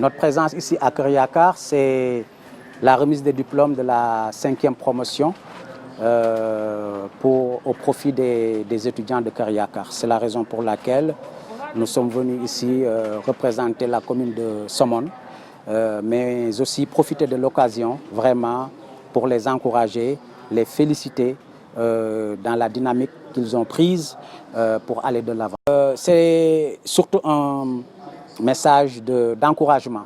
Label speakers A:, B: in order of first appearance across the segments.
A: Notre présence ici à Kër Yakar, c'est la remise des diplômes de la 5e promotion au profit des étudiants de Kër Yakar. C'est la raison pour laquelle nous sommes venus ici représenter la commune de Somone, mais aussi profiter de l'occasion vraiment pour les encourager, les féliciter dans la dynamique qu'ils ont prise pour aller de l'avant. C'est surtout un message d'encouragement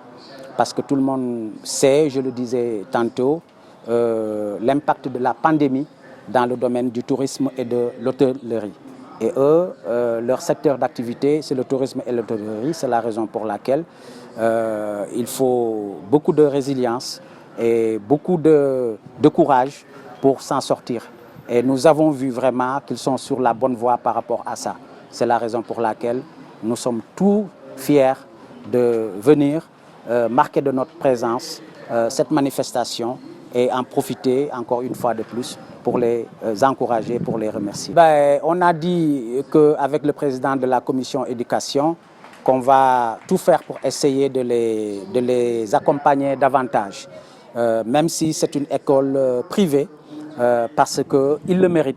A: parce que tout le monde sait, je le disais tantôt, l'impact de la pandémie dans le domaine du tourisme et de l'hôtellerie. Et eux, leur secteur d'activité, c'est le tourisme et l'hôtellerie. C'est la raison pour laquelle il faut beaucoup de résilience et beaucoup de courage pour s'en sortir. Et nous avons vu vraiment qu'ils sont sur la bonne voie par rapport à ça. C'est la raison pour laquelle nous sommes tous fiers de venir marquer de notre présence cette manifestation et en profiter encore une fois de plus pour les encourager, pour les remercier. On a dit qu'avec le président de la commission éducation, qu'on va tout faire pour essayer de les accompagner davantage, même si c'est une école privée, parce qu'ils le méritent,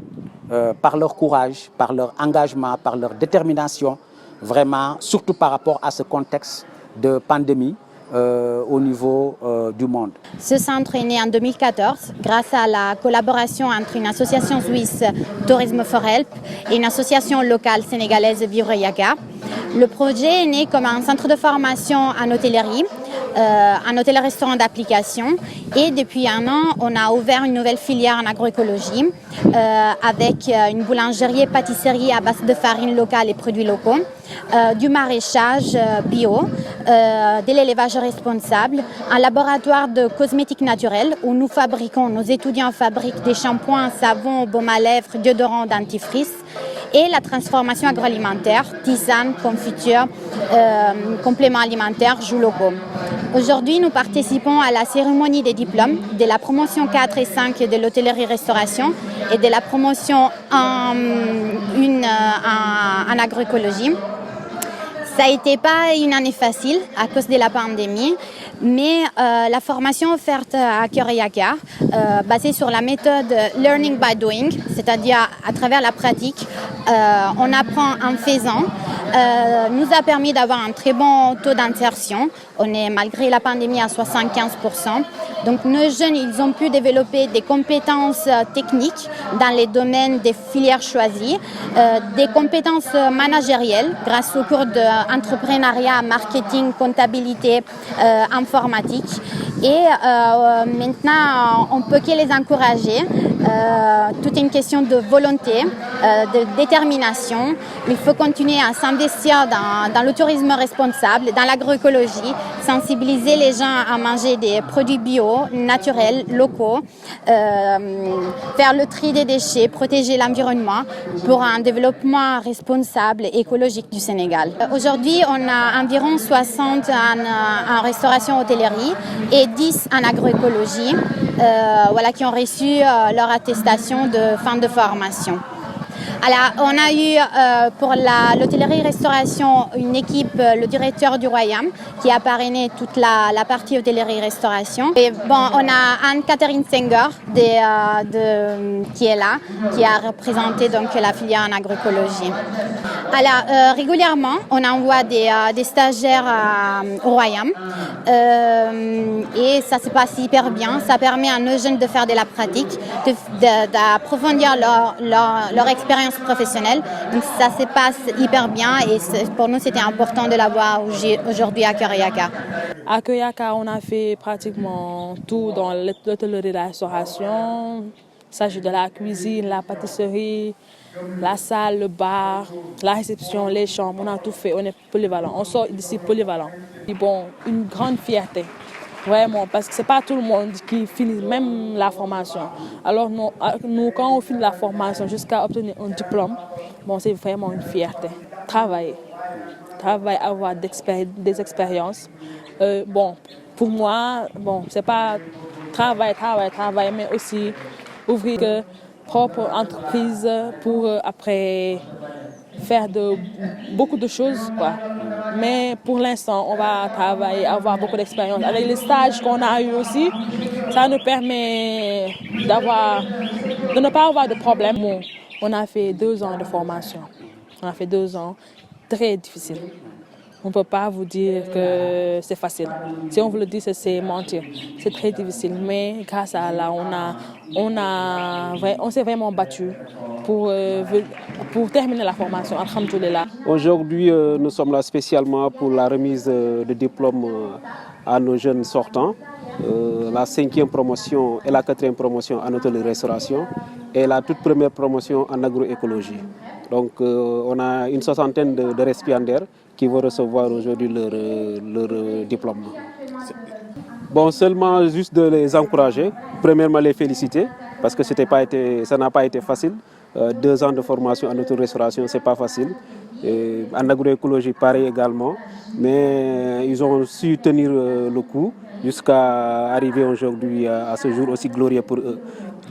A: par leur courage, par leur engagement, par leur détermination, vraiment, surtout par rapport à ce contexte de pandémie au niveau du monde.
B: Ce centre est né en 2014 grâce à la collaboration entre une association suisse Tourisme for Help et une association locale sénégalaise Vivre Yakar. Le projet est né comme un centre de formation en hôtellerie, un hôtel-restaurant d'application, et depuis un an, on a ouvert une nouvelle filière en agroécologie avec une boulangerie et pâtisserie à base de farine locale et produits locaux, du maraîchage bio, de l'élevage responsable, un laboratoire de cosmétiques naturels où nos étudiants fabriquent des shampoings, savons, baumes à lèvres, déodorants, dentifrice, et la transformation agroalimentaire, tisane, confiture, compléments alimentaires, jus locaux. Aujourd'hui, nous participons à la cérémonie des diplômes de la promotion 4 et 5 de l'hôtellerie-restauration et de la promotion en agroécologie. Ça n'a été pas une année facile à cause de la pandémie, mais la formation offerte à Kër Yakar, basée sur la méthode Learning by Doing, c'est-à-dire à travers la pratique, on apprend en faisant, nous a permis d'avoir un très bon taux d'insertion. On est, malgré la pandémie, à 75%. Donc nos jeunes, ils ont pu développer des compétences techniques dans les domaines des filières choisies, des compétences managérielles grâce aux cours d'entrepreneuriat, marketing, comptabilité, informatique. Et maintenant, on peut que les encourager. Tout est une question de volonté, de détermination. Il faut continuer à s'investir dans le tourisme responsable, dans l'agroécologie, sensibiliser les gens à manger des produits bio, naturels, locaux, faire le tri des déchets, protéger l'environnement pour un développement responsable et écologique du Sénégal. Aujourd'hui, on a environ 60 en restauration hôtellerie et 10 en agroécologie qui ont reçu leur attestation de fin de formation. Alors, on a eu pour l'hôtellerie-restauration une équipe, le directeur du Royaume, qui a parrainé toute la partie hôtellerie-restauration. Et bon, on a Anne-Catherine Senger qui est là, qui a représenté donc la filière en agroécologie. Alors, régulièrement, on envoie des stagiaires au Royaume et ça se passe hyper bien. Ça permet à nos jeunes de faire de la pratique, d'approfondir leur expérience professionnelle. Donc ça se passe hyper bien et pour nous, c'était important de l'avoir aujourd'hui à Kër Yakar.
C: À Kër Yakar, on a fait pratiquement tout dans l'hôtellerie et la restauration. Il s'agit de la cuisine, la pâtisserie, la salle, le bar, la réception, les chambres. On a tout fait, on est polyvalent. On sort d'ici polyvalent. Et bon, une grande fierté, vraiment, parce que ce n'est pas tout le monde qui finit même la formation. Alors nous, quand on finit la formation jusqu'à obtenir un diplôme, bon, c'est vraiment une fierté. Travailler, avoir des expériences. Bon, pour moi, bon, c'est pas travail, mais aussi ouvrir une propre entreprise pour après faire beaucoup de choses, quoi. Mais pour l'instant, on va travailler, avoir beaucoup d'expérience. Avec les stages qu'on a eu aussi, ça nous permet de ne pas avoir de problème. Bon, on a fait 2 ans de formation. On a fait 2 ans très difficiles. On ne peut pas vous dire que c'est facile. Si on vous le dit, c'est mentir. C'est très difficile. Mais grâce à Allah, on s'est vraiment battu pour terminer la formation. Alhamdoulilah.
D: Aujourd'hui, nous sommes là spécialement pour la remise de diplômes à nos jeunes sortants. La 5e promotion et la 4e promotion en hôtellerie-restauration et la toute première promotion en agroécologie. Donc on a une 60aine de récipiendaires qui vont recevoir aujourd'hui leur diplôme. Bon, seulement juste de les encourager, premièrement les féliciter parce que ça n'a pas été facile. 2 ans de formation en hôtellerie-restauration, ce n'est pas facile. Et en agroécologie, pareil également. Mais ils ont su tenir le coup jusqu'à arriver aujourd'hui à ce jour aussi glorieux pour eux.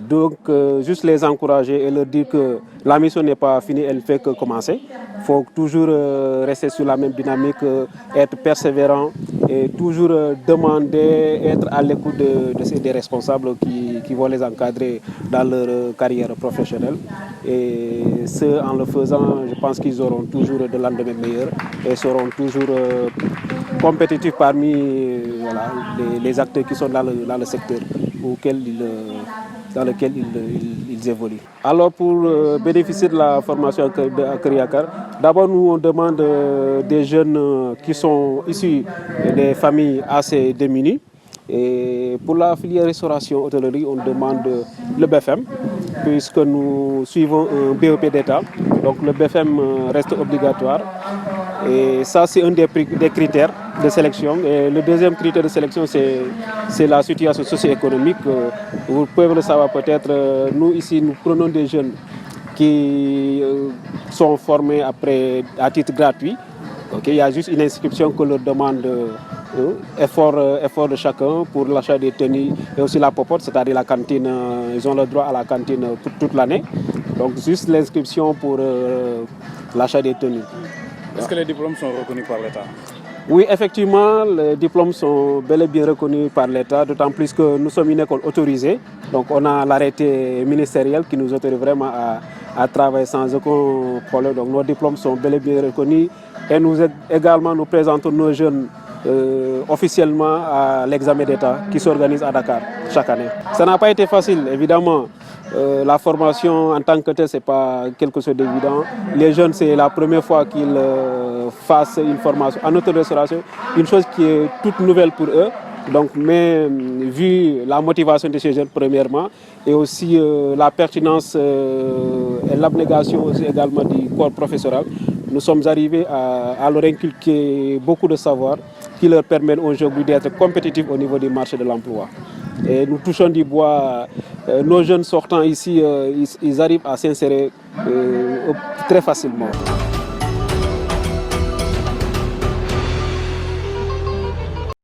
D: Donc, juste les encourager et leur dire que la mission n'est pas finie, elle ne fait que commencer. Il faut toujours rester sur la même dynamique, être persévérant et toujours demander, être à l'écoute des responsables qui vont les encadrer dans leur carrière professionnelle. Et ce, en le faisant, je pense qu'ils auront toujours de lendemain meilleur et seront toujours compétitifs parmi les acteurs qui sont dans le secteur dans lequel ils évoluent. Alors pour bénéficier de la formation à Kër-Yakar, d'abord nous on demande des jeunes qui sont issus des familles assez démunies. Et pour la filière restauration hôtellerie, on demande le BFM, puisque nous suivons un BEP d'État. Donc le BFM reste obligatoire. Et ça, c'est un des critères de sélection. Et le deuxième critère de sélection, c'est la situation socio-économique. Vous pouvez le savoir peut-être, nous ici, nous prenons des jeunes qui sont formés à titre gratuit. Okay, il y a juste une inscription que leur demande effort de chacun pour l'achat des tenues et aussi la popote, c'est-à-dire la cantine. Ils ont le droit à la cantine toute l'année. Donc juste l'inscription pour l'achat des tenues.
E: Est-ce que les diplômes sont reconnus par l'État?
D: Oui, effectivement, les diplômes sont bel et bien reconnus par l'État, d'autant plus que nous sommes une école autorisée. Donc on a l'arrêté ministériel qui nous autorise vraiment à travailler sans aucun problème. Donc nos diplômes sont bel et bien reconnus. Et également, nous présentons nos jeunes officiellement à l'examen d'État qui s'organise à Dakar chaque année. Ça n'a pas été facile, évidemment. La formation en tant que telle, ce n'est pas quelque chose d'évident. Les jeunes, c'est la première fois qu'ils fassent une formation en hôtellerie-restauration, une chose qui est toute nouvelle pour eux. Donc, mais vu la motivation de ces jeunes, premièrement, et aussi la pertinence et l'abnégation aussi également du corps professoral, nous sommes arrivés à leur inculquer beaucoup de savoir qui leur permettent aujourd'hui d'être compétitifs au niveau du marché de l'emploi. Et nous touchons du bois, nos jeunes sortants ici, ils arrivent à s'insérer très facilement.